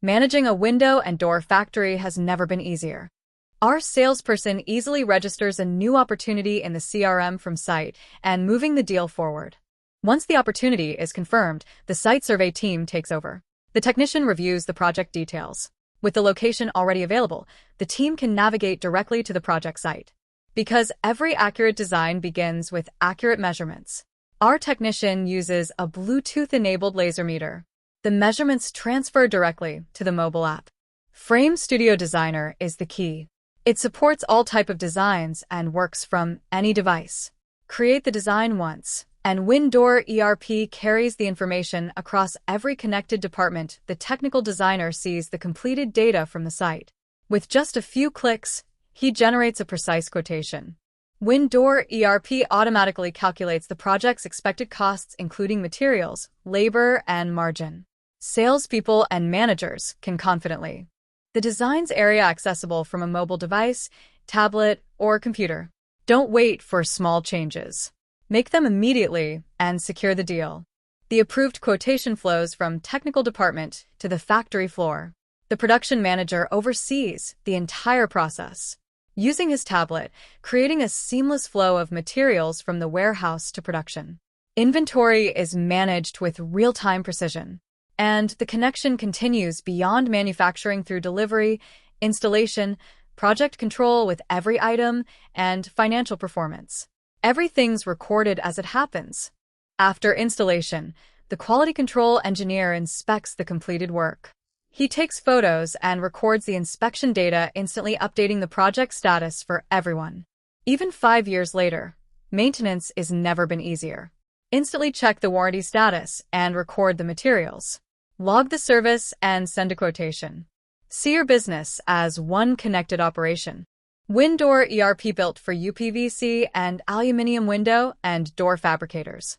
Managing a window and door factory has never been easier. Our salesperson easily registers a new opportunity in the CRM from site and moving the deal forward. Once the opportunity is confirmed, the site survey team takes over. The technician reviews the project details. With the location already available, the team can navigate directly to the project site. Because every accurate design begins with accurate measurements, our technician uses a Bluetooth-enabled laser meter. The measurements transfer directly to the mobile app. Frame Studio Designer is the key. It supports all types of designs and works from any device. Create the design once, and WinDoorERP carries the information across every connected department. The technical designer sees the completed data from the site. With just a few clicks, he generates a precise quotation. WinDoorERP automatically calculates the project's expected costs, including materials, labor, and margin. Salespeople and managers can confidently. The design's area accessible from a mobile device, tablet, or computer. Don't wait for small changes. Make them immediately and secure the deal. The approved quotation flows from technical department to the factory floor. The production manager oversees the entire process, using his tablet, creating a seamless flow of materials from the warehouse to production. Inventory is managed with real-time precision, and the connection continues beyond manufacturing through delivery, installation, project control with every item, and financial performance. Everything's recorded as it happens. After installation, the quality control engineer inspects the completed work. He takes photos and records the inspection data, instantly updating the project status for everyone. Even 5 years later, maintenance is never been easier. Instantly check the warranty status and record the materials. Log the service and send a quotation. See your business as one connected operation. WinDoorERP built for UPVC and aluminum window and door fabricators.